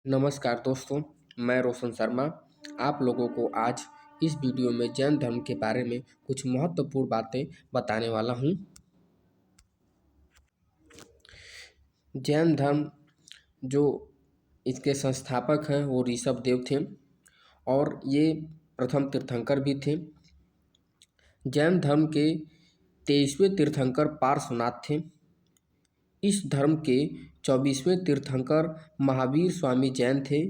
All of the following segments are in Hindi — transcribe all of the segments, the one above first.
नमस्कार दोस्तों, मैं रोशन शर्मा आप लोगों को आज इस वीडियो में जैन धर्म के बारे में कुछ महत्वपूर्ण बातें बताने वाला हूँ। जैन धर्म जो इसके संस्थापक हैं वो ऋषभ देव थे और ये प्रथम तीर्थंकर भी थे। जैन धर्म के 23वें तीर्थंकर पार्श्वनाथ थे। इस धर्म के 24वें तीर्थंकर महावीर स्वामी जैन थे,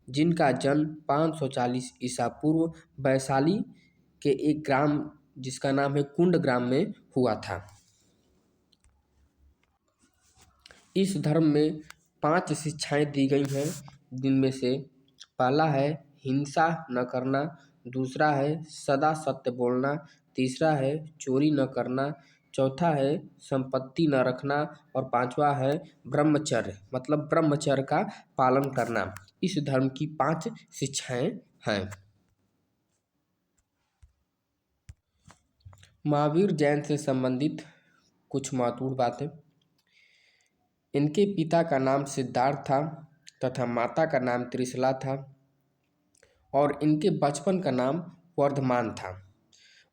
जिनका जन्म 540 ईसा पूर्व वैशाली के एक ग्राम जिसका नाम है कुंड ग्राम में हुआ था। इस धर्म में 5 शिक्षाएं दी गई हैं, जिनमें से पहला है हिंसा न करना, दूसरा है सदा सत्य बोलना, तीसरा है चोरी न करना, चौथा है संपत्ति न रखना और पांचवा है ब्रह्मचर्य मतलब ब्रह्मचर्य का पालन करना। इस धर्म की 5 शिक्षाएं हैं। महावीर जैन से संबंधित कुछ महत्वपूर्ण बातें। इनके पिता का नाम सिद्धार्थ था तथा माता का नाम त्रिशला था और इनके बचपन का नाम वर्धमान था।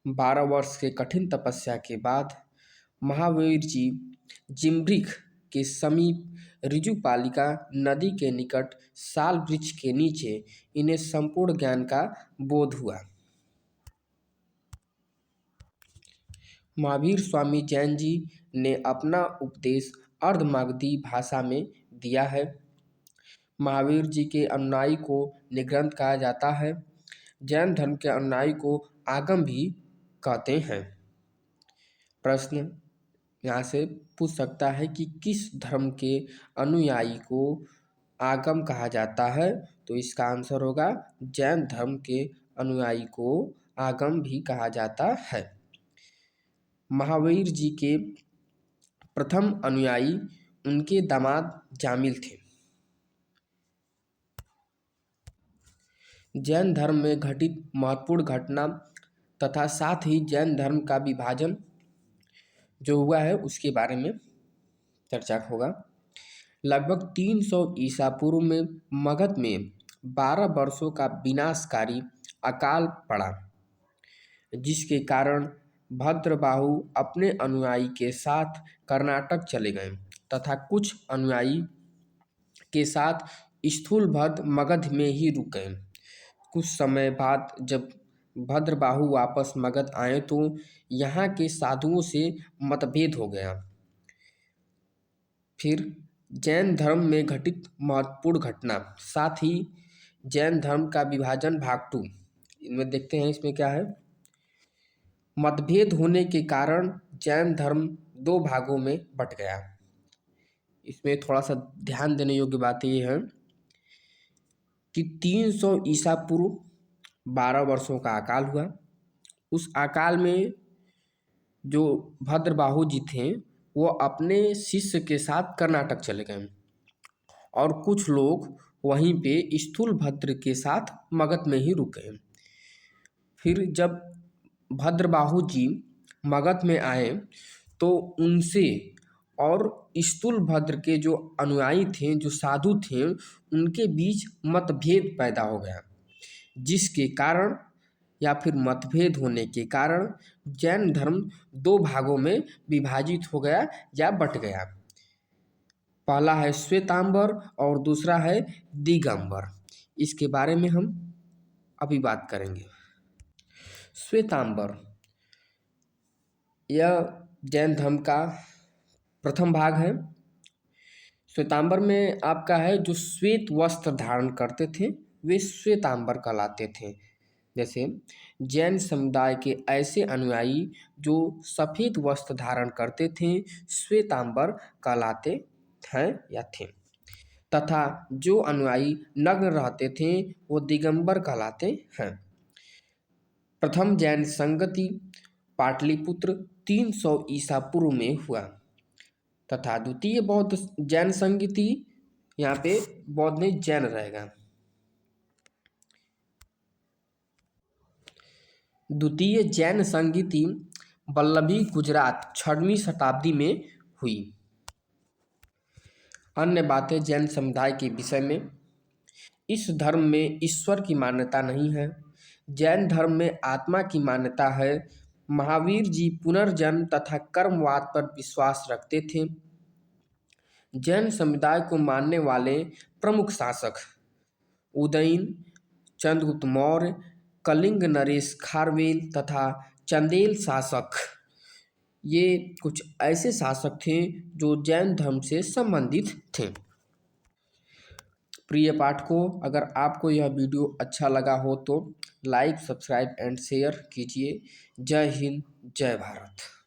12 वर्ष के कठिन तपस्या के बाद महावीर जी जिमब्रिक के समीप ऋजुपालिका नदी के निकट साल वृक्ष के नीचे इन्हें संपूर्ण ज्ञान का बोध हुआ। महावीर स्वामी जैन जी ने अपना उपदेश अर्धमागधी भाषा में दिया है। महावीर जी के अनुयायी को निग्रंथ कहा जाता है। जैन धर्म के अनुयायी को आगम भी कहते हैं। प्रश्न यहाँ से पूछ सकता है कि किस धर्म के अनुयायी को आगम कहा जाता है, तो इसका आंसर होगा जैन धर्म के अनुयायी को आगम भी कहा जाता है। महावीर जी के प्रथम अनुयायी उनके दामाद जामिल थे। जैन धर्म में घटित महत्वपूर्ण घटना तथा साथ ही जैन धर्म का विभाजन जो हुआ है उसके बारे में चर्चा होगा। लगभग 300 ईसा पूर्व में मगध में 12 वर्षों का विनाशकारी अकाल पड़ा, जिसके कारण भद्रबाहु अपने अनुयायी के साथ कर्नाटक चले गए तथा कुछ अनुयायी के साथ स्थूलभद्र मगध में ही रुक गए। कुछ समय बाद जब भद्रबाहु वापस मगध आए तो यहाँ के साधुओं से मतभेद हो गया। फिर जैन धर्म में घटित महत्वपूर्ण घटना, साथ ही जैन धर्म का विभाजन भाग 2 इनमें देखते हैं। इसमें क्या है, मतभेद होने के कारण जैन धर्म 2 भागों में बट गया। इसमें थोड़ा सा ध्यान देने योग्य बात ये है कि 300 ईसा पूर्व 12 वर्षों का अकाल हुआ। उस अकाल में जो भद्रबाहु जी थे वो अपने शिष्य के साथ कर्नाटक चले गए और कुछ लोग वहीं पे स्थूलभद्र के साथ मगध में ही रुक गए। फिर जब भद्रबाहु जी मगध में आए तो उनसे और स्थूलभद्र के जो अनुयायी थे, जो साधु थे, उनके बीच मतभेद पैदा हो गया, जिसके कारण या फिर मतभेद होने के कारण जैन धर्म 2 भागों में विभाजित हो गया या बट गया। पहला है श्वेतांबर और दूसरा है दिगंबर। इसके बारे में हम अभी बात करेंगे। श्वेतांबर यह जैन धर्म का प्रथम भाग है। श्वेतांबर में आपका है जो श्वेत वस्त्र धारण करते थे वे श्वेतांबर कहलाते थे। जैसे जैन समुदाय के ऐसे अनुयायी जो सफ़ेद वस्त्र धारण करते थे श्वेतांबर कहलाते हैं या थे, तथा जो अनुयायी नग्न रहते थे वो दिगंबर कहलाते हैं। प्रथम जैन संगति पाटलिपुत्र 300 ईसा पूर्व में हुआ तथा द्वितीय बौद्ध जैन संगति, यहाँ पे बौद्ध नहीं जैन रहेगा, द्वितीय जैन संगति वल्लभी गुजरात 6वीं शताब्दी में हुई। अन्य बातें जैन समुदाय के विषय में, इस धर्म में ईश्वर की मान्यता नहीं है। जैन धर्म में आत्मा की मान्यता है। महावीर जी पुनर्जन्म तथा कर्मवाद पर विश्वास रखते थे। जैन समुदाय को मानने वाले प्रमुख शासक उदयन, चंद्रगुप्त मौर्य, कलिंग नरेश खारवेल तथा चंदेल शासक, ये कुछ ऐसे शासक थे जो जैन धर्म से संबंधित थे। प्रिय पाठकों, अगर आपको यह वीडियो अच्छा लगा हो तो लाइक, सब्सक्राइब एंड शेयर कीजिए। जय हिंद, जय भारत।